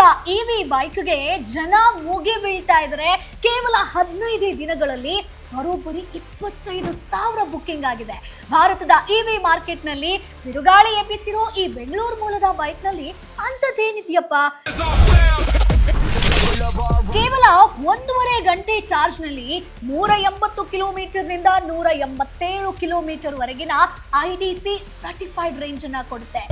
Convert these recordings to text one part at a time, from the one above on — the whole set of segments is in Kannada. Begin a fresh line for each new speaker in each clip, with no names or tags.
ಭಾರತದ ಇವಿ ಬೈಕ್ಗೆ ಜನ ಮುಗಿ ಬೀಳ್ತಾ ಇದ್ದಾರೆ. ಕೇವಲ 15 ದಿನಗಳಲ್ಲಿ ಬರೋಬ್ಬರಿ 25,000 ಬುಕ್ಕಿಂಗ್ ಆಗಿದೆ. ಭಾರತದ ಇವಿ ಮಾರ್ಕೆಟ್ ನಲ್ಲಿ ಬಿರುಗಾಳಿ ಎಬ್ಬಿಸಿರೋ ಈ ಬೆಂಗಳೂರು ಮೂಲದ ಬೈಕ್ ನಲ್ಲಿ ಅಂತದೇನಿದೆಯಪ್ಪ? ಕೇವಲ 1.5 ಗಂಟೆ ಚಾರ್ಜ್ ನಲ್ಲಿ 180 ಕಿಲೋಮೀಟರ್ ನಿಂದ 187 ಕಿಲೋಮೀಟರ್ ವರೆಗಿನ IDC ಸರ್ಟಿಫೈಡ್ ರೇಂಜ್ ಅನ್ನ ಕೊಡುತ್ತೆ.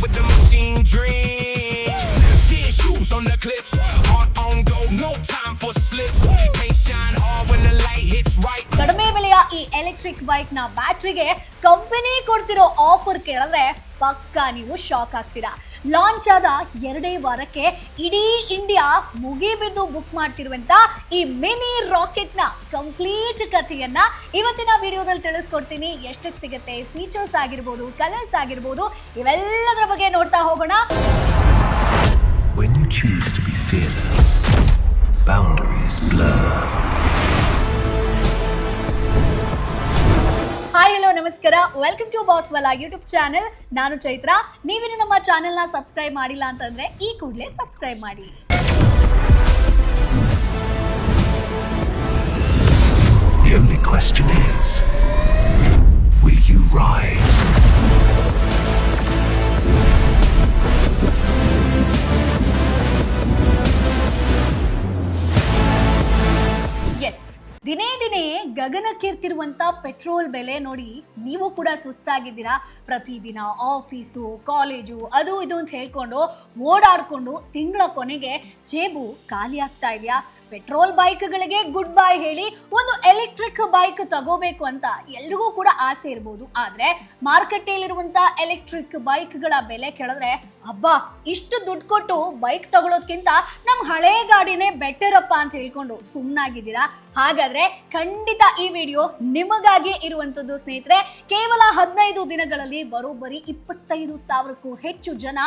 With the machine dream, gear shoes on the clips, heart on go, no time for slips. Can't shine hard when the light hits right.
ಕಡಿಮೆ ಬೆಲೆಯ ಈ ಎಲೆಕ್ಟ್ರಿಕ್ ಬೈಕ್ ನ ಬ್ಯಾಟ್ರಿಗೆ ಕಂಪನಿ ಕೊಡ್ತಿರೋ ಆಫರ್ ಕೇಳಿದ್ರೆ ಪಕ್ಕಾ ನೀವು ಶಾಕ್ ಆಗ್ತೀರಾ. ಲಾಂಚ್ ಆದ 2 ವಾರಕ್ಕೆ ಇಡೀ ಇಂಡಿಯಾ ಮುಗಿಬಿದ್ದು ಬುಕ್ ಮಾಡ್ತಿರುವಂತ ಈ ಮಿನಿ ರಾಕೆಟ್ ನ ಕಂಪ್ಲೀಟ್ ಕಥೆಯನ್ನ ಇವತ್ತಿನ ವಿಡಿಯೋದಲ್ಲಿ ತಿಳಿಸ್ಕೊಡ್ತೀನಿ. ಎಷ್ಟಕ್ಕೆ ಸಿಗುತ್ತೆ, ಫೀಚರ್ಸ್ ಆಗಿರ್ಬೋದು, ಕಲರ್ಸ್ ಆಗಿರ್ಬೋದು, ಇವೆಲ್ಲದರ ಬಗ್ಗೆ ನೋಡ್ತಾ ಹೋಗೋಣ.
When you choose to be fearless, boundaries blur.
Hi hello ನಮಸ್ಕಾರ, ವೆಲ್ಕಮ್ ಟು ಬಾಸ್ವಾಲಾ ಯೂಟ್ಯೂಬ್ ಚಾನೆಲ್. ನಾನು ಚೈತ್ರ. ನೀವಿನ್ನು ನಮ್ಮ ಚಾನೆಲ್ನ ಸಬ್ಸ್ಕ್ರೈಬ್ ಮಾಡಿಲ್ಲ ಅಂತಂದ್ರೆ ಈ ಕೂಡಲೇ ಸಬ್ಸ್ಕ್ರೈಬ್ ಮಾಡಿ.
The only question is, will you rise?
Yes, ದಿನೇ ದಿನೇ ಗಗನಕ್ಕೇರ್ತಿರುವಂತ ಪೆಟ್ರೋಲ್ ಬೆಲೆ ನೋಡಿ ನೀವು ಕೂಡ ಸುಸ್ತಾಗಿದ್ದೀರಾ. ಪ್ರತಿದಿನ ಆಫೀಸು, ಕಾಲೇಜು, ಅದು ಇದು ಅಂತ ಹೇಳ್ಕೊಂಡು ಓಡಾಡ್ಕೊಂಡು ತಿಂಗಳ ಕೊನೆಗೆ ಜೇಬು ಖಾಲಿ ಆಗ್ತಾ ಇದೆಯಾ? ಪೆಟ್ರೋಲ್ ಬೈಕ್ಗಳಿಗೆ ಗುಡ್ ಬೈ ಹೇಳಿ ಒಂದು ಎಲೆಕ್ಟ್ರಿಕ್ ಬೈಕ್ ತಗೋಬೇಕು ಅಂತ ಎಲ್ರಿಗೂ ಕೂಡ ಆಸೆ ಇರ್ಬೋದು. ಆದ್ರೆ ಮಾರುಕಟ್ಟೆಯಲ್ಲಿರುವಂತ ಎಲೆಕ್ಟ್ರಿಕ್ ಬೈಕ್ಗಳ ಬೆಲೆ ಕೇಳಿದ್ರೆ ಅಬ್ಬಾ, ಇಷ್ಟು ದುಡ್ಡು ಕೊಟ್ಟು ಬೈಕ್ ತಗೊಳ್ಳೋದ್ಕಿಂತ ನಮ್ಮ ಹಳೆ ಗಾಡಿನೇ ಬೆಟರ್ ಅಪ್ಪ ಅಂತ ಹೇಳ್ಕೊಂಡು ಸುಮ್ಮನಾಗಿದ್ದೀರಾ? ಹಾಗಾದ್ರೆ ಖಂಡಿತ ಈ ವಿಡಿಯೋ ನಿಮಗಾಗಿ ಇರುವಂತದ್ದು ಸ್ನೇಹಿತರೆ. ಕೇವಲ 15 ದಿನಗಳಲ್ಲಿ ಬರೋಬ್ಬರಿ 25,000ಕ್ಕೂ ಹೆಚ್ಚು ಜನ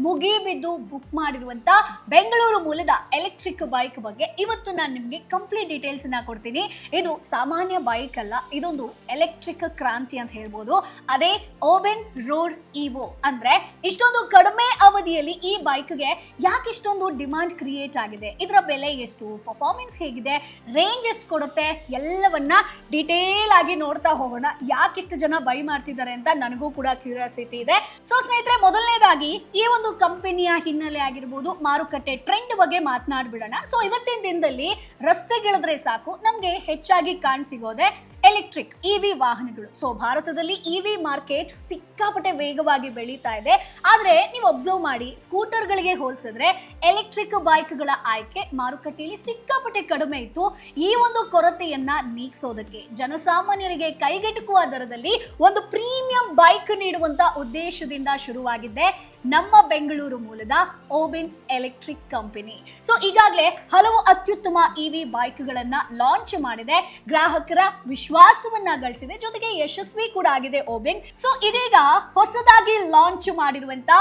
ಮುಗಿಬಿದ್ದು ಬುಕ್ ಮಾಡಿರುವಂತ ಬೆಂಗಳೂರು ಮೂಲದ ಎಲೆಕ್ಟ್ರಿಕ್ ಬೈಕ್ ಬಗ್ಗೆ ಇವತ್ತು ನಾನು ನಿಮಗೆ ಕಂಪ್ಲೀಟ್ ಡೀಟೇಲ್ಸ್ ಅನ್ನ ಕೊಡ್ತೀನಿ. ಇದು ಸಾಮಾನ್ಯ ಬೈಕ್ ಅಲ್ಲ, ಇದೊಂದು ಎಲೆಕ್ಟ್ರಿಕ್ ಕ್ರಾಂತಿ ಅಂತ ಹೇಳ್ಬೋದು. ಅದೇ ಓಬೆನ್ ರೋಡ್ ಇವೋ. ಅಂದ್ರೆ ಇಷ್ಟೊಂದು ಕಡಿಮೆ ಅವಧಿಯಲ್ಲಿ ಈ ಬೈಕ್ಗೆ ಯಾಕೆ ಇಷ್ಟೊಂದು ಡಿಮಾಂಡ್ ಕ್ರಿಯೇಟ್ ಆಗಿದೆ, ಇದರ ಬೆಲೆ ಎಷ್ಟು, ಪರ್ಫಾರ್ಮೆನ್ಸ್ ಹೇಗಿದೆ, ರೇಂಜ್ ಎಷ್ಟು ಕೊಡುತ್ತೆ, ಎಲ್ಲವನ್ನ ಡಿಟೇಲ್ ಆಗಿ ನೋಡ್ತಾ ಹೋಗೋಣ. ಯಾಕಿಷ್ಟು ಜನ ಬೈ ಮಾಡ್ತಿದ್ದಾರೆ ಅಂತ ನನಗೂ ಕೂಡ ಕ್ಯೂರಿಯಾಸಿಟಿ ಇದೆ. ಸೊ ಸ್ನೇಹಿತರೆ, ಮೊದಲನೇದಾಗಿ ಈ ಒಂದು ಕಂಪನಿಯ ಹಿನ್ನೆಲೆ ಆಗಿರ್ಬೋದು, ಮಾರುಕಟ್ಟೆ ಟ್ರೆಂಡ್ ಬಗ್ಗೆ ಮಾತನಾಡ್ಬಿಡೋಣ. ಸೊ ಇವತ್ತಿನ ದಿನದಲ್ಲಿ ರಸ್ತೆಗಿಳಿದ್ರೆ ಸಾಕು ನಮ್ಗೆ ಹೆಚ್ಚಾಗಿ ಕಾಣಸಿಗೋದೆ ಎಲೆಕ್ಟ್ರಿಕ್ ಇವಿ ವಾಹನಗಳು. ಸೊ ಭಾರತದಲ್ಲಿ ಇವಿ ಮಾರ್ಕೆಟ್ ಸಿಕ್ಕಾಪಟ್ಟೆ ವೇಗವಾಗಿ ಬೆಳೀತಾ ಇದೆ. ಆದ್ರೆ ನೀವು ಅಬ್ಸರ್ವ್ ಮಾಡಿ, ಸ್ಕೂಟರ್ಗಳಿಗೆ ಹೋಲಿಸಿದ್ರೆ ಎಲೆಕ್ಟ್ರಿಕ್ ಬೈಕ್ಗಳ ಆಯ್ಕೆ ಮಾರುಕಟ್ಟೆಯಲ್ಲಿ ಸಿಕ್ಕಾಪಟ್ಟೆ ಕಡಿಮೆ ಇತ್ತು. ಈ ಒಂದು ಕೊರತೆಯನ್ನ ನೀಗಿಸೋದಕ್ಕೆ ಜನಸಾಮಾನ್ಯರಿಗೆ ಕೈಗೆಟುಕುವ ದರದಲ್ಲಿ ಒಂದು ಪ್ರೀಮಿಯಂ ಬೈಕ್ ನೀಡುವಂತ ಉದ್ದೇಶದಿಂದ ಶುರುವಾಗಿದ್ದೆ ನಮ್ಮ ಬೆಂಗಳೂರು ಮೂಲದ ಓಬೆನ್ ಎಲೆಕ್ಟ್ರಿಕ್ ಕಂಪನಿ. ಸೊ ಈಗಾಗಲೇ ಹಲವು ಅತ್ಯುತ್ತಮ ಇವಿ ಬೈಕ್ಗಳನ್ನ ಲಾಂಚ್ ಮಾಡಿದೆ, ಗ್ರಾಹಕರ ವಿಶ್ವಾಸವನ್ನ ಗಳಿಸಿದೆ, ಜೊತೆಗೆ ಯಶಸ್ವಿ ಕೂಡ ಆಗಿದೆ ಓಬೆನ್. ಸೊ ಇದೀಗ ಹೊಸದಾಗಿ ಲಾಂಚ್ ಮಾಡಿರುವಂತ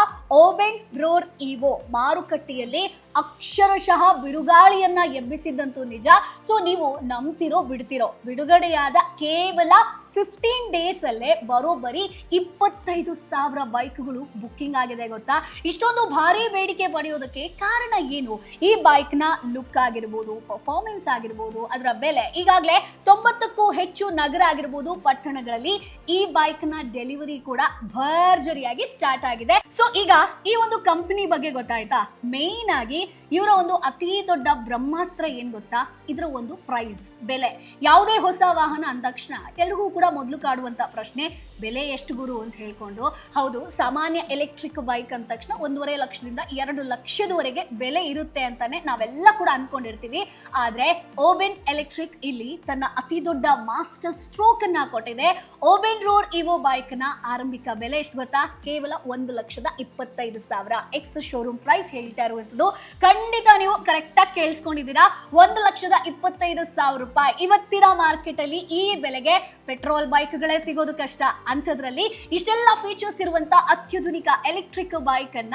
ಓಬೆನ್ ರೋರ್ ಇವೋ ಮಾರುಕಟ್ಟೆಯಲ್ಲಿ ಅಕ್ಷರಶಃ ಬಿರುಗಾಳಿಯನ್ನ ಎಬ್ಬಿಸಿದ್ದಂತೂ ನಿಜ. ಸೊ ನೀವು ನಂಬ್ತಿರೋ ಬಿಡ್ತಿರೋ, ಬಿಡುಗಡೆಯಾದ ಕೇವಲ 15 ಡೇಸ್ ಅಲ್ಲೇ ಬರೋಬ್ಬರಿ 25,000 ಬೈಕ್ಗಳು ಬುಕ್ಕಿಂಗ್ ಆಗಿದೆ. ಗೊತ್ತಾ, ಇಷ್ಟೊಂದು ಭಾರಿ ಬೇಡಿಕೆ ಪಡೆಯೋದಕ್ಕೆ ಕಾರಣ ಏನು? ಈ ಬೈಕ್ ನ ಲುಕ್ ಆಗಿರ್ಬೋದು, ಪರ್ಫಾರ್ಮೆನ್ಸ್ ಆಗಿರ್ಬೋದು, ಅದರ ಬೆಲೆ. ಈಗಾಗಲೇ 90ಕ್ಕೂ ಹೆಚ್ಚು ನಗರ ಆಗಿರ್ಬೋದು, ಪಟ್ಟಣಗಳಲ್ಲಿ ಈ ಬೈಕ್ ನ ಡೆಲಿವರಿ ಕೂಡ ಭರ್ಜರಿಯಾಗಿ ಸ್ಟಾರ್ಟ್ ಆಗಿದೆ. ಸೊ ಈಗ ಈ ಒಂದು ಕಂಪನಿ ಬಗ್ಗೆ ಗೊತ್ತಾಯ್ತಾ? ಮೇನ್ ಆಗಿ ಇವರ ಒಂದು ಅತಿ ದೊಡ್ಡ ಬ್ರಹ್ಮಾಸ್ತ್ರ ಏನ್ ಗೊತ್ತಾ? ಇದರ ಒಂದು ಪ್ರೈಸ್, ಬೆಲೆ. ಯಾವುದೇ ಹೊಸ ವಾಹನ ಅಂದ ತಕ್ಷಣ ಎಲ್ರಿಗೂ ಕೂಡ ಮೊದಲು ಕಾಡುವಂತ ಪ್ರಶ್ನೆ, ಬೆಲೆ ಎಷ್ಟು ಗುರು ಅಂತ ಹೇಳ್ಕೊಂಡು. ಹೌದು, ಸಾಮಾನ್ಯ ಎಲೆಕ್ಟ್ರಿಕ್ ಬೈಕ್ ಅಂದ ತಕ್ಷಣ 1.5 ಲಕ್ಷದಿಂದ 2 ಲಕ್ಷದವರೆಗೆ ಬೆಲೆ ಇರುತ್ತೆ ಅಂತಾನೆ ನಾವೆಲ್ಲ ಕೂಡ ಅನ್ಕೊಂಡಿರ್ತೀವಿ. ಆದ್ರೆ ಓಬೆನ್ ಎಲೆಕ್ಟ್ರಿಕ್ ಇಲ್ಲಿ ತನ್ನ ಅತಿ ದೊಡ್ಡ ಮಾಸ್ಟರ್ ಸ್ಟ್ರೋಕ್ ಅನ್ನ ಕೊಟ್ಟಿದೆ. ಓಬೆನ್ ರೋರ್ ಇವೋ ಬೈಕ್ ನ ಆರಂಭಿಕ ಬೆಲೆ ಎಷ್ಟು ಗೊತ್ತಾ? ಕೇವಲ 1,25,000. ಎಕ್ಸ್ ಶೋರೂಮ್ ಪ್ರೈಸ್ ಹೇಳ್ತಾ ಇರುವಂತದ್ದು. ಖಂಡಿತ ನೀವು ಕರೆಕ್ಟ್ ಆಗಿ ಕೇಳಿಸ್ಕೊಂಡಿದ್ದೀರಾ, 1,25,000 ರೂಪಾಯಿ. ಇವತ್ತಿನ ಮಾರ್ಕೆಟ್ ಅಲ್ಲಿ ಈ ಬೆಲೆಗೆ ಪೆಟ್ರೋಲ್ ಬೈಕ್ಗಳೇ ಸಿಗೋದು ಕಷ್ಟ. ಅಂಥದ್ರಲ್ಲಿ ಇಷ್ಟೆಲ್ಲ ಫೀಚರ್ಸ್ ಇರುವಂತ ಅತ್ಯಾಧುನಿಕ ಎಲೆಕ್ಟ್ರಿಕ್ ಬೈಕ್ ಅನ್ನ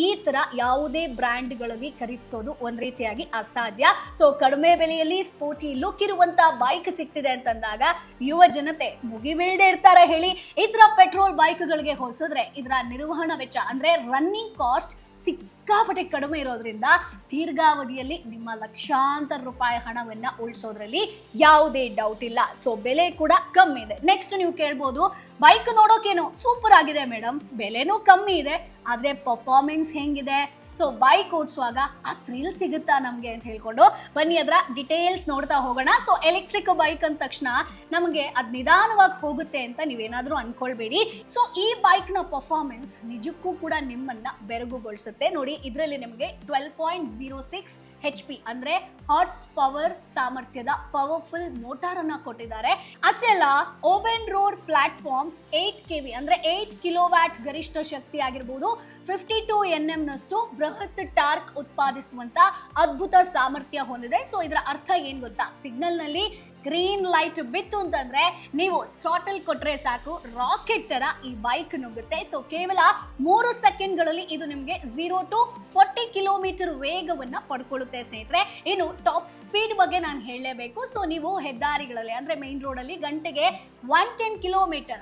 ಈ ತರ ಯಾವುದೇ ಬ್ರ್ಯಾಂಡ್ಗಳಲ್ಲಿ ಖರೀದಿಸೋದು ಒಂದ್ ರೀತಿಯಾಗಿ ಅಸಾಧ್ಯ. ಸೊ ಕಡಿಮೆ ಬೆಲೆಯಲ್ಲಿ ಸ್ಪೋರ್ಟಿ ಲುಕ್ ಇರುವಂತ ಬೈಕ್ ಸಿಗ್ತಿದೆ ಅಂತಂದಾಗ ಯುವ ಜನತೆ ಮುಗಿಬೀಳದೆ ಇರ್ತಾರೆ ಹೇಳಿ. ಈ ತರ ಪೆಟ್ರೋಲ್ ಬೈಕ್ಗಳಿಗೆ ಹೋಲಿಸಿದ್ರೆ ಇದರ ನಿರ್ವಹಣಾ ವೆಚ್ಚ ಅಂದ್ರೆ ರನ್ನಿಂಗ್ ಕಾಸ್ಟ್ ಸಿಕ್ಕಾಪಟ್ಟೆ ಕಡಿಮೆ ಇರೋದ್ರಿಂದ ದೀರ್ಘಾವಧಿಯಲ್ಲಿ ನಿಮ್ಮ ಲಕ್ಷಾಂತರ ರೂಪಾಯಿ ಹಣವನ್ನ ಉಳಿಸೋದ್ರಲ್ಲಿ ಯಾವುದೇ ಡೌಟ್ ಇಲ್ಲ. ಸೊ ಬೆಲೆ ಕೂಡ ಕಮ್ಮಿ ಇದೆ. ನೆಕ್ಸ್ಟ್ ನೀವು ಕೇಳ್ಬೋದು, ಬೈಕ್ ನೋಡೋಕೇನು ಸೂಪರ್ ಆಗಿದೆ ಮೇಡಮ್, ಬೆಲೆನೂ ಕಮ್ಮಿ ಇದೆ, ಆದ್ರೆ ಪರ್ಫಾರ್ಮೆನ್ಸ್ ಹೆಂಗಿದೆ? ಸೊ ಬೈಕ್ ಓಡಿಸುವಾಗ ಆ ಥ್ರಿಲ್ ಸಿಗುತ್ತಾ ನಮಗೆ ಅಂತ ಹೇಳ್ಕೊಂಡು ಬನ್ನಿ ಅದರ ಡಿಟೇಲ್ಸ್ ನೋಡ್ತಾ ಹೋಗೋಣ. ಸೊ ಎಲೆಕ್ಟ್ರಿಕ್ ಬೈಕ್ ಅಂದ ತಕ್ಷಣ ನಮಗೆ ಅದು ನಿಧಾನವಾಗಿ ಹೋಗುತ್ತೆ ಅಂತ ನೀವೇನಾದ್ರೂ ಅನ್ಕೊಳ್ಬೇಡಿ. ಸೊ ಈ ಬೈಕ್ ನ ಪರ್ಫಾರ್ಮೆನ್ಸ್ ನಿಜಕ್ಕೂ ಕೂಡ ನಿಮ್ಮನ್ನ ಬೆರಗುಗೊಳಿಸುತ್ತೆ. ನೋಡಿ, ಇದರಲ್ಲಿ ನಿಮಗೆ 12.06 HP ಅಂದ್ರೆ ಹಾರ್ಸ್ ಪವರ್ ಸಾಮರ್ಥ್ಯದ ಪವರ್ಫುಲ್ ಮೋಟಾರ್ ಅನ್ನ ಕೊಟ್ಟಿದ್ದಾರೆ. ಅಷ್ಟೇ ಅಲ್ಲ, ಓಬೆನ್ ರೋರ್ ಪ್ಲಾಟ್ಫಾರ್ಮ್ 8 kV ಅಂದ್ರೆ 8 ಕಿಲೋವ್ಯಾಟ್ ಗರಿಷ್ಠ ಶಕ್ತಿ ಆಗಿರಬಹುದು, 52 Nm ನಷ್ಟು ಬೃಹತ್ ಟಾರ್ಕ್ ಉತ್ಪಾದಿಸುವಂತ ಅದ್ಭುತ ಸಾಮರ್ಥ್ಯ ಹೊಂದಿದೆ. ಸೊ ಇದರ ಅರ್ಥ ಏನ್ ಗೊತ್ತಾ? ಸಿಗ್ನಲ್ ನಲ್ಲಿ ಗ್ರೀನ್ ಲೈಟ್ ಬಿತ್ತು ಅಂತಂದ್ರೆ ನೀವು ಥ್ರಾಟಲ್ ಕೊಟ್ರೆ ಸಾಕು, ರಾಕೆಟ್ ತರ ಈ ಬೈಕ್ ನುಗ್ಗುತ್ತೆ. ಸೊ ಕೇವಲ 3 ಸೆಕೆಂಡ್ಗಳಲ್ಲಿ ಇದು ನಿಮಗೆ 0 to 40 ಕಿಲೋಮೀಟರ್ ವೇಗವನ್ನ ಪಡ್ಕೊಳ್ಳುತ್ತೆ ಸ್ನೇಹಿತರೆ. ಇನ್ನು ಟಾಪ್ ಸ್ಪೀಡ್ ಬಗ್ಗೆ ನಾನು ಹೇಳಲೇಬೇಕು. ಸೊ ನೀವು ಹೆದ್ದಾರಿಗಳಲ್ಲಿ ಅಂದ್ರೆ ಮೇನ್ ರೋಡ್ ಅಲ್ಲಿ ಗಂಟೆಗೆ 110 ಕಿಲೋಮೀಟರ್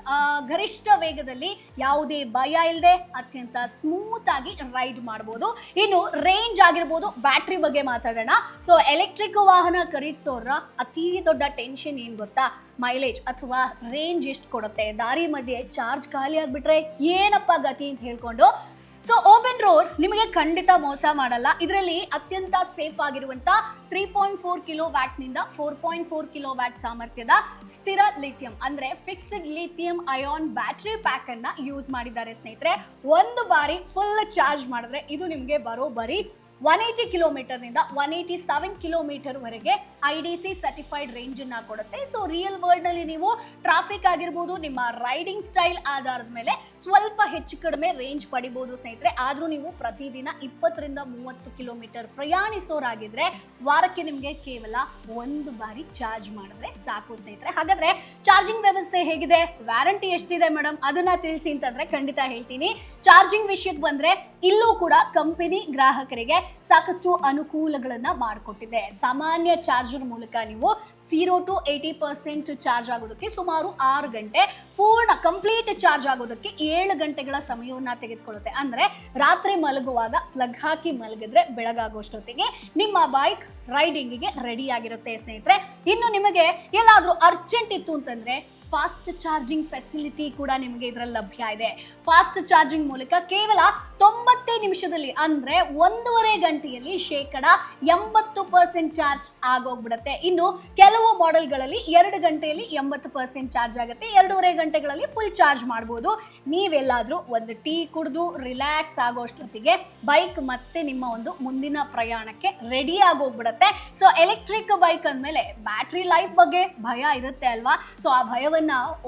ಗರಿಷ್ಠ ವೇಗದಲ್ಲಿ ಯಾವುದೇ ಭಯ ಇಲ್ಲದೆ ಅತ್ಯಂತ ಸ್ಮೂತ್ ಆಗಿ ರೈಡ್ ಮಾಡಬಹುದು. ಇನ್ನು ರೇಂಜ್ ಆಗಿರ್ಬೋದು, ಬ್ಯಾಟ್ರಿ ಬಗ್ಗೆ ಮಾತಾಡೋಣ. ಸೊ ಎಲೆಕ್ಟ್ರಿಕ್ ವಾಹನ ಖರೀದಿಸೋರ ಅತಿ ದೊಡ್ಡ ಟೆನ್ಷನ್ ಏನ್ ಗೊತ್ತಾ? ಮೈಲೇಜ್ ಅಥವಾ ರೇಂಜ್ ಎಷ್ಟು ಕೊಡುತ್ತೆ, ದಾರಿ ಮಧ್ಯೆ ಚಾರ್ಜ್ ಖಾಲಿ ಆಗ್ಬಿಟ್ರೆ ಏನಪ್ಪ ಗತಿ ಅಂತ ಹೇಳ್ಕೊಂಡು. ಸೊ ಓಬೆನ್ ರೋರ್ ನಿಮಗೆ ಖಂಡಿತ ಮೋಸ ಮಾಡಲ್ಲ. ಇದರಲ್ಲಿ ಅತ್ಯಂತ ಸೇಫ್ ಆಗಿರುವಂತ 3.4 ಕಿಲೋವ್ಯಾಟ್ ನಿಂದ 4.4 ಕಿಲೋವ್ಯಾಟ್ ಸಾಮರ್ಥ್ಯದ ಸ್ಥಿರ ಲಿಥಿಯಂ ಅಂದ್ರೆ fixed lithium ion battery pack ಅನ್ನ ಯೂಸ್ ಮಾಡಿದ್ದಾರೆ ಸ್ನೇಹಿತರೆ. ಒಂದು ಬಾರಿ ಫುಲ್ ಚಾರ್ಜ್ ಮಾಡಿದ್ರೆ ಇದು ನಿಮಗೆ ಬರೋಬ್ಬರಿ 180 ಕಿಲೋಮೀಟರ್ ನಿಂದ 187 ಕಿಲೋಮೀಟರ್ ವರೆಗೆ IDC ಸರ್ಟಿಫೈಡ್ ರೇಂಜ್ ಅನ್ನ ಕೊಡುತ್ತೆ. ಸೊ ರಿಯಲ್ ವರ್ಲ್ಡ್ ನಲ್ಲಿ ನೀವು ಟ್ರಾಫಿಕ್ ಆಗಿರ್ಬೋದು, ನಿಮ್ಮ ರೈಡಿಂಗ್ ಸ್ಟೈಲ್ ಆಧಾರದ ಮೇಲೆ ಸ್ವಲ್ಪ ಹೆಚ್ಚು ಕಡಿಮೆ ರೇಂಜ್ ಪಡಿಬಹುದು ಸ್ನೇಹಿತರೆ. ಆದ್ರೂ ನೀವು ಪ್ರತಿದಿನ 20 ರಿಂದ 30 ಕಿಲೋಮೀಟರ್ ಪ್ರಯಾಣಿಸೋರಾಗಿದ್ರೆ ವಾರಕ್ಕೆ ನಿಮಗೆ ಕೇವಲ ಒಂದು ಬಾರಿ ಚಾರ್ಜ್ ಮಾಡಿದ್ರೆ ಸಾಕು ಸ್ನೇಹಿತರೆ. ಹಾಗಾದ್ರೆ ಚಾರ್ಜಿಂಗ್ ವ್ಯವಸ್ಥೆ ಹೇಗಿದೆ, ವ್ಯಾರಂಟಿ ಎಷ್ಟಿದೆ ಮೇಡಮ್ ಅದನ್ನ ತಿಳಿಸಿ ಅಂತಂದ್ರೆ ಖಂಡಿತ ಹೇಳ್ತೀನಿ. ಚಾರ್ಜಿಂಗ್ ವಿಷಯಕ್ಕೆ ಬಂದ್ರೆ ಇಲ್ಲೂ ಕೂಡ ಕಂಪನಿ ಗ್ರಾಹಕರಿಗೆ ಸಾಕಷ್ಟು ಅನುಕೂಲಗಳನ್ನ ಮಾಡಿಕೊಟ್ಟಿದೆ. ಸಾಮಾನ್ಯ ಚಾರ್ಜರ್ ಮೂಲಕ ನೀವು 0 to 80% ಚಾರ್ಜ್ ಆಗೋದಕ್ಕೆ ಸುಮಾರು 6 ಗಂಟೆ, ಪೂರ್ಣ ಕಂಪ್ಲೀಟ್ ಚಾರ್ಜ್ ಆಗೋದಕ್ಕೆ 7 ಗಂಟೆಗಳ ಸಮಯವನ್ನ ತೆಗೆದುಕೊಳ್ಳುತ್ತೆ. ಅಂದ್ರೆ ರಾತ್ರಿ ಮಲಗುವಾಗ ಪ್ಲಗ್ ಹಾಕಿ ಮಲಗಿದ್ರೆ ಬೆಳಗಾಗೋಷ್ಟೊತ್ತಿಗೆ ನಿಮ್ಮ ಬೈಕ್ ರೈಡಿಂಗಿಗೆ ರೆಡಿ ಆಗಿರುತ್ತೆ ಸ್ನೇಹಿತರೆ. ಇನ್ನು ನಿಮಗೆ ಎಲ್ಲಾದ್ರೂ ಅರ್ಜೆಂಟ್ ಇತ್ತು ಅಂತಂದ್ರೆ ಫಾಸ್ಟ್ ಚಾರ್ಜಿಂಗ್ ಫೆಸಿಲಿಟಿ ಕೂಡ ನಿಮಗೆ ಇದರಲ್ಲಿ ಲಭ್ಯ ಇದೆ. ಫಾಸ್ಟ್ ಚಾರ್ಜಿಂಗ್ ಮೂಲಕ ಕೇವಲ 90 ನಿಮಿಷದಲ್ಲಿ ಅಂದ್ರೆ 1.5 ಗಂಟೆಯಲ್ಲಿ 80% ಚಾರ್ಜ್ ಆಗೋಗ್ಬಿಡುತ್ತೆ. ಇನ್ನು ಕೆಲವು ಮಾಡೆಲ್ಗಳಲ್ಲಿ 2 ಗಂಟೆಯಲ್ಲಿ 80% ಚಾರ್ಜ್ ಆಗುತ್ತೆ, 2.5 ಗಂಟೆಗಳಲ್ಲಿ ಫುಲ್ ಚಾರ್ಜ್ ಮಾಡಬಹುದು. ನೀವೆಲ್ಲಾದ್ರೂ ಒಂದು ಟೀ ಕುಡಿದು ರಿಲ್ಯಾಕ್ಸ್ ಆಗೋಷ್ಟೊತ್ತಿಗೆ ಬೈಕ್ ಮತ್ತೆ ನಿಮ್ಮ ಒಂದು ಮುಂದಿನ ಪ್ರಯಾಣಕ್ಕೆ ರೆಡಿ ಆಗೋಗ್ಬಿಡುತ್ತೆ. ಸೊ ಎಲೆಕ್ಟ್ರಿಕ್ ಬೈಕ್ ಅಂದ್ಮೇಲೆ ಬ್ಯಾಟ್ರಿ ಲೈಫ್ ಬಗ್ಗೆ ಭಯ ಇರುತ್ತೆ ಅಲ್ವಾ? ಸೊ ಆ ಭಯವನ್ನ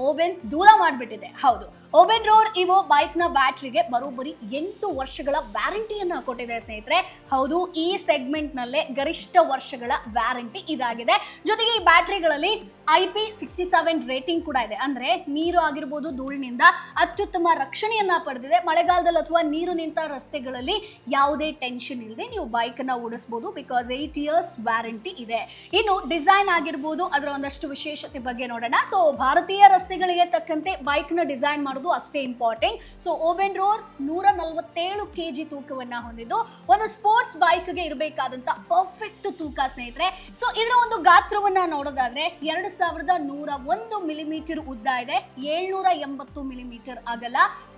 ಓಬೆನ್ ದೂರ ಮಾಡಿಬಿಟ್ಟಿದೆ. ಹೌದು, ಓಬೆನ್ ರೋರ್ ಇವೋ ಬೈಕ್ ನ ಬ್ಯಾಟ್ರಿಗೆ ಬರೋಬ್ಬರಿ 8 ವರ್ಷಗಳ ವ್ಯಾರಂಟಿಯನ್ನ ಕೊಟ್ಟಿದೆ ಸ್ನೇಹಿತರೆ. ಹೌದು, ಈ ಸೆಗ್ಮೆಂಟ್ ನಲ್ಲೇ ಗರಿಷ್ಠ ವರ್ಷಗಳ ವ್ಯಾರಂಟಿ ಇದಾಗಿದೆ. ಜೊತೆಗೆ ಈ ಬ್ಯಾಟ್ರಿಗಳಲ್ಲಿ IP67 ರೇಟಿಂಗ್ ಕೂಡ ಇದೆ. ಅಂದ್ರೆ ನೀರು ಆಗಿರ್ಬೋದು, ಧೂಳಿನಿಂದ ಅತ್ಯುತ್ತಮ ರಕ್ಷಣೆಯನ್ನ ಪಡೆದಿದೆ. ಮಳೆಗಾಲದಲ್ಲಿ ಅಥವಾ ನೀರು ನಿಂತ ರಸ್ತೆಗಳಲ್ಲಿ ಯಾವುದೇ ಟೆನ್ಷನ್ ಇಲ್ಲದೆ ನೀವು ಬೈಕ್ ಅನ್ನ ಓಡಿಸಬಹುದು, ಬಿಕಾಸ್ 8 ಇಯರ್ಸ್ ವ್ಯಾರಂಟಿ ಇದೆ. ಇನ್ನು ಡಿಸೈನ್ ಆಗಿರ್ಬೋದು, ಅದರ ಒಂದಷ್ಟು ವಿಶೇಷತೆ ಬಗ್ಗೆ ನೋಡೋಣ. ಸೊ ಭಾರತೀಯ ರಸ್ತೆಗಳಿಗೆ ತಕ್ಕಂತೆ ಬೈಕ್ ನ ಡಿಸೈನ್ ಮಾಡೋದು ಅಷ್ಟೇ ಇಂಪಾರ್ಟೆಂಟ್. ಸೊ ಓಬೆನ್ ರೋರ್ 147 kg ತೂಕವನ್ನ ಹೊಂದಿದ್ದು ಒಂದು ಸ್ಪೋರ್ಟ್ಸ್ ಬೈಕ್ ಗೆ ಇರಬೇಕಾದಂತ ಪರ್ಫೆಕ್ಟ್ ತೂಕ ಸ್ನೇಹಿತರೆ. ಸೊ ಇದರ ಒಂದು ಗಾತ್ರವನ್ನ ನೋಡೋದಾದ್ರೆ 2101 ಮಿಲಿಮೀಟರ್ ಉದ್ದ ಇದೆ, 780 ಮಿಲಿಮೀಟರ್ ಅಗಲ,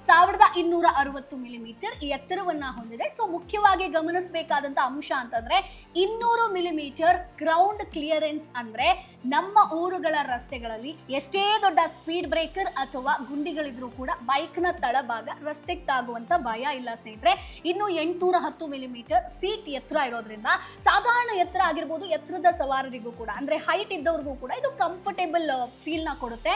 1260 ಮಿಲಿಮೀಟರ್ ಎತ್ತರವನ್ನ ಹೊಂದಿದೆ. ಸೊ ಮುಖ್ಯವಾಗಿ ಗಮನಿಸಬೇಕಾದಂತ ಅಂಶ ಅಂತಂದ್ರೆ 200 ಮಿಲಿಮೀಟರ್ ಗ್ರೌಂಡ್ ಕ್ಲಿಯರೆನ್ಸ್. ಅಂದ್ರೆ ನಮ್ಮ ಊರುಗಳ ರಸ್ತೆಗಳಲ್ಲಿ ಎಷ್ಟೇ ದೊಡ್ಡ ಸ್ಪೀಡ್ ಬ್ರೇಕರ್ ಅಥವಾ ಗುಂಡಿಗಳಿದ್ರೂ ಕೂಡ ಬೈಕ್ ನ ತಳಭಾಗ ರಸ್ತೆಗೆ ತಾಗುವಂತ ಭಯ ಇಲ್ಲ ಸ್ನೇಹಿತರೆ. ಇನ್ನು 810 ಮಿಲಿಮೀಟರ್ ಸೀಟ್ ಎತ್ತರ ಇರೋದ್ರಿಂದ ಸಾಧಾರಣ ಎತ್ತರ ಆಗಿರ್ಬೋದು, ಎತ್ತರದ ಸವಾರರಿಗೂ ಕೂಡ ಅಂದ್ರೆ ಹೈಟ್ ಇದ್ದವ್ರಿಗೂ ಕೂಡ ಇದು ಕಂಫರ್ಟೇಬಲ್ ಫೀಲ್ ನ ಕೊಡುತ್ತೆ.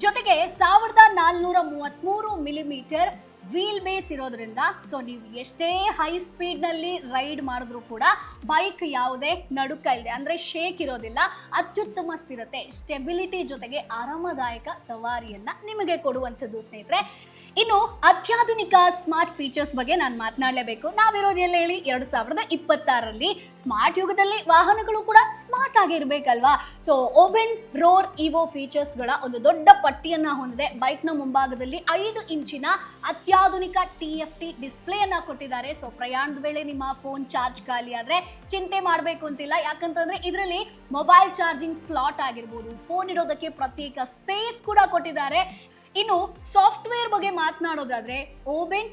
ಜೊತೆಗೆ 1433 ಮಿಲಿಮೀಟರ್ ವೀಲ್ ಬೇಸ್ ಇರೋದ್ರಿಂದ ಸೊ ನೀವು ಎಷ್ಟೇ ಹೈ ಸ್ಪೀಡ್ ನಲ್ಲಿ ರೈಡ್ ಮಾಡಿದ್ರು ಕೂಡ ಬೈಕ್ ಯಾವುದೇ ನಡುಕ ಇಲ್ಲದೆ ಅಂದ್ರೆ ಶೇಕ್ ಇರೋದಿಲ್ಲ, ಅತ್ಯುತ್ತಮ ಸ್ಥಿರತೆ, ಸ್ಟೆಬಿಲಿಟಿ ಜೊತೆಗೆ ಆರಾಮದಾಯಕ ಸವಾರಿಯನ್ನ ನಿಮಗೆ ಕೊಡುವಂಥದ್ದು ಸ್ನೇಹಿತರೆ. ಇನ್ನು ಅತ್ಯಾಧುನಿಕ ಸ್ಮಾರ್ಟ್ ಫೀಚರ್ಸ್ ಬಗ್ಗೆ ನಾನು ಮಾತನಾಡಲೇಬೇಕು. ನಾವಿರೋದು ಎಲ್ಲ ಹೇಳಿ 2026ರಲ್ಲಿ ಸ್ಮಾರ್ಟ್ ಯುಗದಲ್ಲಿ ವಾಹನಗಳು ಕೂಡ ಸ್ಮಾರ್ಟ್ ಆಗಿರ್ಬೇಕಲ್ವಾ. ಸೊ ಓಬೆನ್ ರೋರ್ ಇವೋ ಫೀಚರ್ಸ್ಗಳ ಒಂದು ದೊಡ್ಡ ಪಟ್ಟಿಯನ್ನ ಹೊಂದಿದೆ. ಬೈಕ್ನ ಮುಂಭಾಗದಲ್ಲಿ 5 ಇಂಚಿನ ಅತ್ಯಾಧುನಿಕ TFT ಡಿಸ್ಪ್ಲೇಯನ್ನ ಕೊಟ್ಟಿದ್ದಾರೆ. ಸೊ ಪ್ರಯಾಣದ ವೇಳೆ ನಿಮ್ಮ ಫೋನ್ ಚಾರ್ಜ್ ಖಾಲಿ ಆದ್ರೆ ಚಿಂತೆ ಮಾಡಬೇಕು ಅಂತಿಲ್ಲ, ಯಾಕಂತಂದ್ರೆ ಇದರಲ್ಲಿ ಮೊಬೈಲ್ ಚಾರ್ಜಿಂಗ್ ಸ್ಲಾಟ್ ಆಗಿರ್ಬೋದು, ಫೋನ್ ಇಡೋದಕ್ಕೆ ಪ್ರತ್ಯೇಕ ಸ್ಪೇಸ್ ಕೂಡ ಕೊಟ್ಟಿದ್ದಾರೆ. ಇನ್ನು ಸಾಫ್ಟ್ವೇರ್ ಬಗ್ಗೆ ಮಾತನಾಡೋದಾದ್ರೆ ಓಬೆನ್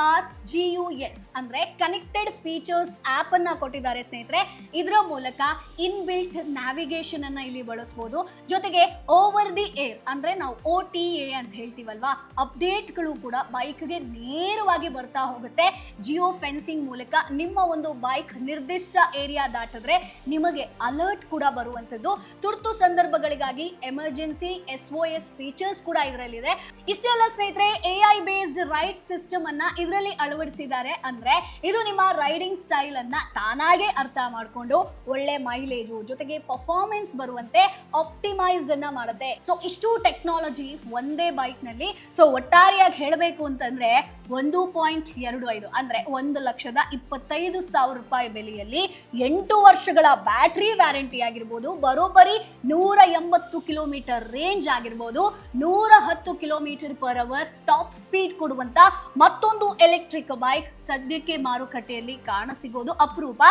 ARGUS ಅಂದ್ರೆ ಕನೆಕ್ಟೆಡ್ ಫೀಚರ್ಸ್ ಆಪ್ ಅನ್ನ ಕೊಟ್ಟಿದ್ದಾರೆ ಸ್ನೇಹಿತರೆ. ಇದರ ಮೂಲಕ ಇನ್ಬಿಲ್ಟ್ ನ್ಯಾವಿಗೇಷನ್ ಅನ್ನ ಇಲ್ಲಿ ಬಳಸಬಹುದು. ಜೊತೆಗೆ ಓವರ್ ದಿ ಏರ್ ಅಂದ್ರೆ ನಾವು OTA ಅಂತ ಹೇಳ್ತೀವಲ್ವಾ, ಅಪ್ಡೇಟ್ಗಳು ಕೂಡ ಬೈಕ್ಗೆ ನೇರವಾಗಿ ಬರ್ತಾ ಹೋಗುತ್ತೆ. ಜಿಯೋ ಫೆನ್ಸಿಂಗ್ ಮೂಲಕ ನಿಮ್ಮ ಒಂದು ಬೈಕ್ ನಿರ್ದಿಷ್ಟ ಏರಿಯಾ ದಾಟಿದ್ರೆ ನಿಮಗೆ ಅಲರ್ಟ್ ಕೂಡ ಬರುವಂತದ್ದು. ತುರ್ತು ಸಂದರ್ಭಗಳಿಗಾಗಿ ಎಮರ್ಜೆನ್ಸಿ SOS ಫೀಚರ್ಸ್ ಕೂಡ ಇದರಲ್ಲಿ ಇದೆ. ಇಷ್ಟೇ ಅಲ್ಲ ಸ್ನೇಹಿತರೆ, AI ಬೇಸ್ಡ್ ರೈಡ್ ಸಿಸ್ಟಮ್ ಅನ್ನ ಇದರಲ್ಲಿ ಅಳವಡಿಸಿದ್ದಾರೆ. ಅಂದ್ರೆ ಇದು ನಿಮ್ಮ ರೈಡಿಂಗ್ ಸ್ಟೈಲ್ ಅನ್ನ ತಾನಾಗೆ ಅರ್ಥ ಮಾಡಿಕೊಂಡು ಒಳ್ಳೆ ಮೈಲೇಜು ಜೊತೆಗೆ ಪರ್ಫಾರ್ಮೆನ್ಸ್ ಬರುವಂತೆ ಆಪ್ಟಿಮೈಸ್ಡ್ ಅನ್ನ ಮಾಡುತ್ತೆ. ಸೊ ಇಷ್ಟು ಟೆಕ್ನಾಲಜಿ ಒಂದೇ ಬೈಕ್ ನಲ್ಲಿ. ಸೊ ಒಟ್ಟಾರೆಯಾಗಿ ಹೇಳಬೇಕು ಅಂತಂದ್ರೆ 1.25 ಅಂದ್ರೆ 1,25,000 ರೂಪಾಯಿ ಬೆಲೆಯಲ್ಲಿ 8 ವರ್ಷಗಳ ಬ್ಯಾಟರಿ ವ್ಯಾರಂಟಿ ಆಗಿರ್ಬೋದು, ಬರೋಬ್ಬರಿ 180 ಕಿಲೋಮೀಟರ್ ರೇಂಜ್ ಆಗಿರ್ಬೋದು, 110 km/h ಟಾಪ್ ಸ್ಪೀಡ್ ಕೊಡುವಂತ ಮತ್ತೊಂದು ಎಲೆಕ್ಟ್ರಿಕ್ ಬೈಕ್ ಸದ್ಯಕ್ಕೆ ಮಾರುಕಟ್ಟೆಯಲ್ಲಿ ಕಾಣಸಿಗೋದು ಅಪರೂಪ.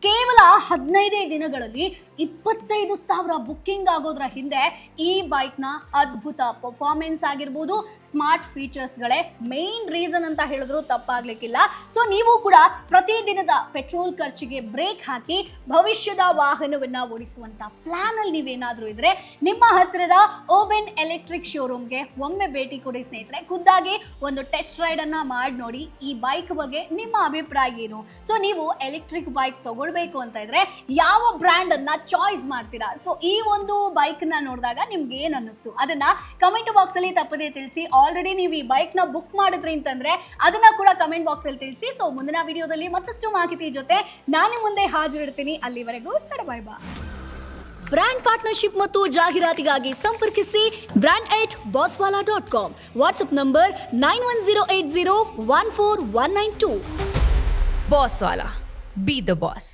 ಕೇವಲ 15 ದಿನಗಳಲ್ಲಿ 25,000 ಬುಕ್ಕಿಂಗ್ ಆಗೋದ್ರ ಹಿಂದೆ ಈ ಬೈಕ್ ನ ಅದ್ಭುತ ಪರ್ಫಾರ್ಮೆನ್ಸ್ ಆಗಿರ್ಬೋದು, ಸ್ಮಾರ್ಟ್ ಫೀಚರ್ಸ್ಗಳೇ ಮೇನ್ ರೀಸನ್ ಅಂತ ಹೇಳಿದ್ರು ತಪ್ಪಾಗ್ಲಿಕ್ಕಿಲ್ಲ. ಸೊ ನೀವು ಕೂಡ ಪ್ರತಿದಿನದ ಪೆಟ್ರೋಲ್ ಖರ್ಚಿಗೆ ಬ್ರೇಕ್ ಹಾಕಿ ಭವಿಷ್ಯದ ವಾಹನವನ್ನ ಓಡಿಸುವಂತ ಪ್ಲಾನ್ ಅಲ್ಲಿ ನೀವೇನಾದ್ರೂ ಇದ್ರೆ ನಿಮ್ಮ ಹತ್ತಿರದ ಓಬೆನ್ ಎಲೆಕ್ಟ್ರಿಕ್ ಶೋರೂಮ್ಗೆ ಒಮ್ಮೆ ಭೇಟಿ ಕೊಡಿ ಸ್ನೇಹಿತರೆ. ಖುದ್ದಾಗಿ ಒಂದು ಟೆಸ್ಟ್ ರೈಡ್ ಅನ್ನ ಮಾಡಿ ನೋಡಿ. ಈ ಬೈಕ್ ಬಗ್ಗೆ ನಿಮ್ಮ ಅಭಿಪ್ರಾಯ ಏನು? ಸೊ ನೀವು ಎಲೆಕ್ಟ್ರಿಕ್ ಬೈಕ್ ತಗೊಳ್ಬೇಕು ಅಂತ ಇದ್ರೆ ಯಾವ ಬ್ರ್ಯಾಂಡ್ ಅನ್ನ ಚಾಯ್ಸ್ ಮಾಡ್ತೀರಾ? ಸೊ ಈ ಒಂದು ಬೈಕ್ ನ ನೋಡಿದಾಗ ನಿಮ್ಗೆ ಏನ್ ಅನ್ನಿಸ್ತು ಅದನ್ನ ಕಮೆಂಟ್ ಬಾಕ್ಸ್ ಅಲ್ಲಿ ತಪ್ಪದೇ ತಿಳಿಸಿ. ಆಲ್ರೆಡಿ ನೀವು ಈ ಬೈಕ್ ನ ಬುಕ್ ಮಾಡಿದ್ರಿ ಅಂತಂದ್ರೆ ಅದನ್ನ ಕೂಡ ಕಮೆಂಟ್ ಬಾಕ್ಸ್ ಅಲ್ಲಿ ತಿಳಿಸಿ. ಸೊ ಮುಂದಿನ ವಿಡಿಯೋದಲ್ಲಿ ಮತ್ತಷ್ಟು ಮಾಹಿತಿ ಜೊತೆ ನಾನು ಮುಂದೆ ಹಾಜರಿರ್ತೀನಿ. ಅಲ್ಲಿವರೆಗೂ ಬೈ ಬಾ. ಬ್ರ್ಯಾಂಡ್ ಪಾರ್ಟ್ನರ್ಶಿಪ್ ಮತ್ತು ಜಾಹೀರಾತಿಗಾಗಿ ಸಂಪರ್ಕಿಸಿ brand@bosswala.com. WhatsApp number 9108014192.
Bosswala. Be the boss.